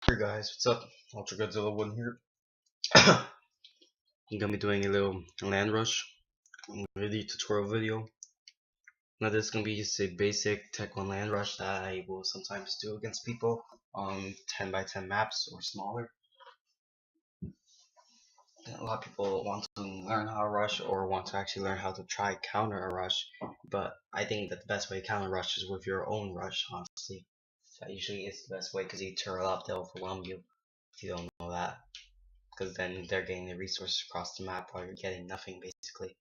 Hey guys, what's up? Ultra Godzilla 1 here. I'm gonna be doing a little land rush really tutorial video. Now this is gonna be just a basic Tech 1 land rush that I will sometimes do against people on 10 by 10 maps or smaller. A lot of people want to learn how to rush or want to actually learn how to try counter a rush, but I think that the best way to counter rush is with your own rush, honestly. That usually is the best way because you turtle up, they'll overwhelm you if you don't know that. Because then they're getting the resources across the map while you're getting nothing basically.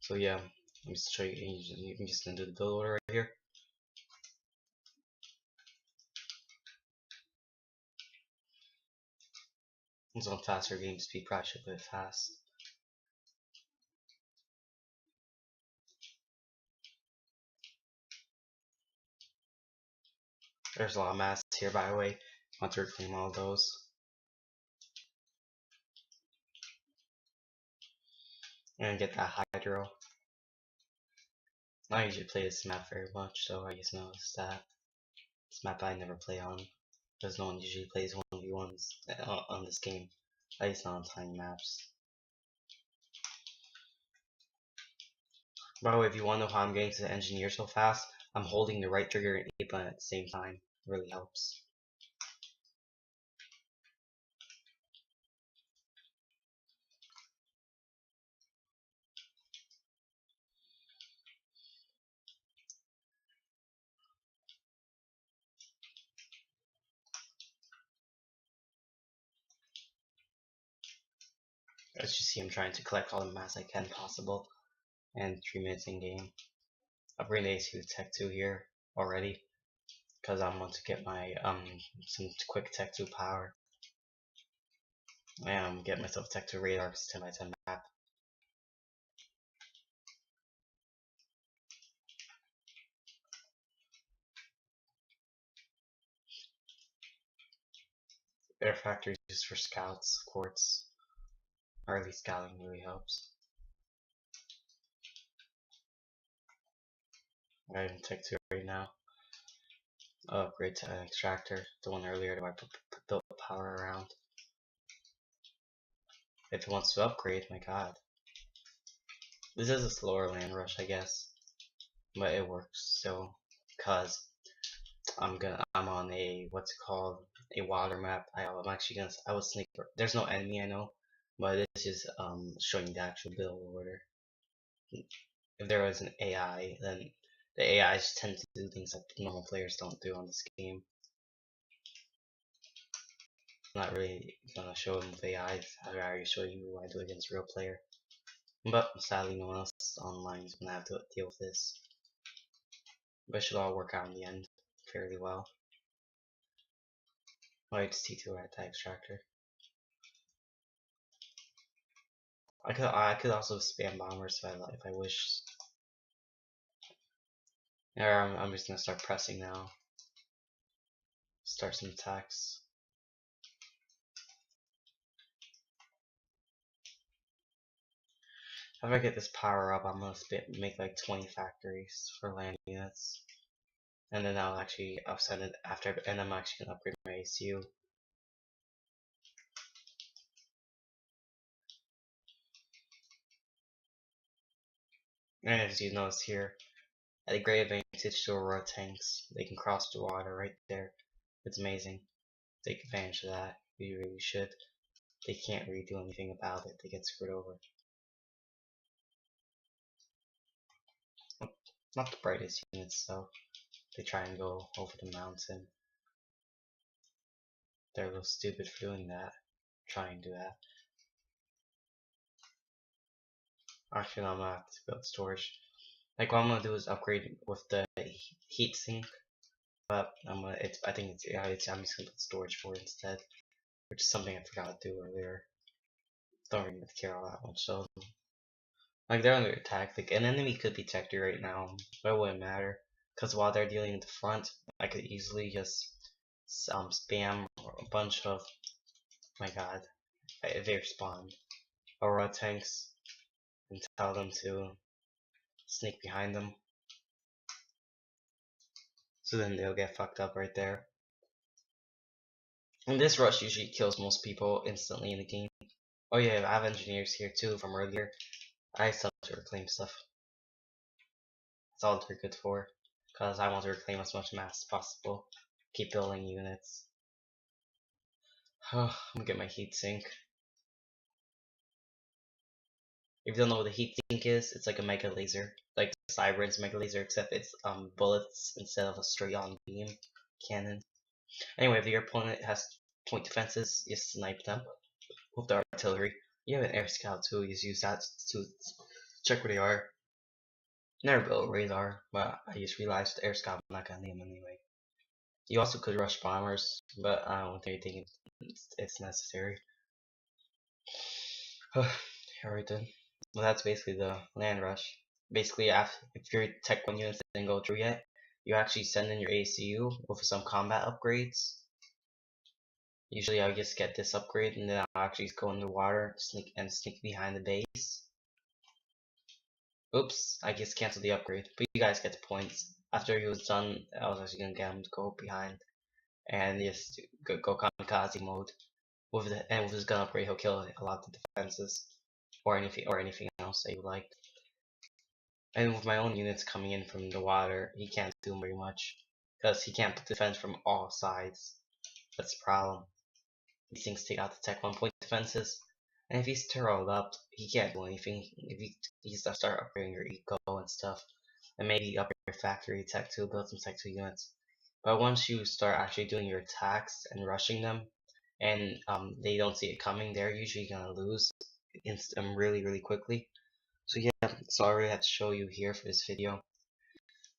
So yeah, let me just show you. You can just do the build order right here. It's on faster game speed, probably should put it fast. There's a lot of mass here, by the way. I want to reclaim all those. And get that hydro. I don't usually play this map very much, so I just noticed that. This map I never play on, because no one usually plays 1v1s on this game. At least not on tiny maps. By the way, if you want to know how I'm getting to the engineer so fast, I'm holding the right trigger and A button at the same time. It really helps. As you see, I'm trying to collect all the mass I can possible, and 3 minutes in game. I've really AC with Tech 2 here already, because I want to get my some quick Tech 2 power. And get myself Tech 2 radar, 10 by 10 map. Air factories used for scouts, quartz, or at least scouting really helps. I'm in Tech 2 right now. Upgrade to an extractor, the one earlier that I built power around. If it wants to upgrade, my god. This is a slower land rush, I guess, but it works still, cause I'm on a what's it called, a water map. I'm actually gonna I will sneak. There's no enemy, I know, but it's just showing the actual build order. If there was an AI, then the AIs tend to do things that normal players don't do on this game. I'm not really gonna show them with AIs. I'd rather show you what I do against a real player. But sadly, no one else online is gonna have to deal with this. But it should all work out in the end fairly well. Oh, it's T2 at the extractor. I could also spam bombers if I wish. Yeah, I'm just gonna start pressing now. Start some attacks. If I get this power up, I'm gonna make like 20 factories for land units, and then I'll actually upset it after, and I'm actually gonna upgrade my ACU. And as you notice here, at a great advantage to Aurora tanks, they can cross the water right there. It's amazing. Take advantage of that. You really should. They can't really do anything about it. They get screwed over. Not the brightest units though. They try and go over the mountain. They're a little stupid for doing that. Try and do that. Actually, no, I'm gonna have to build storage. Like what I'm gonna do is upgrade with the heat sink, but I think I'm just gonna put storage for it instead, which is something I forgot to do earlier. Don't really care all that much. So like they're under attack. Like an enemy could be Tech 2 right now, but it wouldn't matter because while they're dealing with the front, I could easily just spam a bunch of, my god, if they respond, Aurora tanks and tell them to sneak behind them. So then they'll get fucked up right there. And this rush usually kills most people instantly in the game. Oh yeah, I have engineers here too from earlier. I still have to reclaim stuff. That's all they're good for. Because I want to reclaim as much mass as possible. Keep building units. I'm gonna get my heat sink. If you don't know what a heat sink is, it's like a mega laser. Like Cybern's mega laser, except it's bullets instead of a straight on beam cannon. Anyway, if your opponent has point defenses, you snipe them with the artillery. You have an air scout too, you just use that to check where they are. Never built a radar, but I just realized the air scout I'm not gonna name anyway. You also could rush bombers, but I don't think it's necessary. Alright then. Well, that's basically the land rush. Basically, if your Tech 1 units didn't go through yet, you actually send in your ACU with some combat upgrades. Usually I just get this upgrade and then I'll actually go in the water, sneak behind the base. Oops, I just canceled the upgrade, but you guys get the points. After he was done, I was actually gonna get him to go behind and just go kamikaze mode. With his gun upgrade, he'll kill a lot of the defenses or anything else that you like. And with my own units coming in from the water, he can't do very much because he can't defend from all sides. That's the problem. These things take out the Tech 1 point defenses, and if he's turtled up, he can't do anything. If you start upgrading your eco and stuff, and maybe upgrade your factory Tech 2, build some Tech 2 units. But once you start actually doing your attacks and rushing them, and they don't see it coming, they're usually gonna lose really quickly. So yeah, that's all I really had to show you here for this video.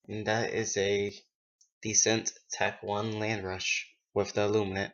And that is a decent Tech 1 land rush with the Illuminate.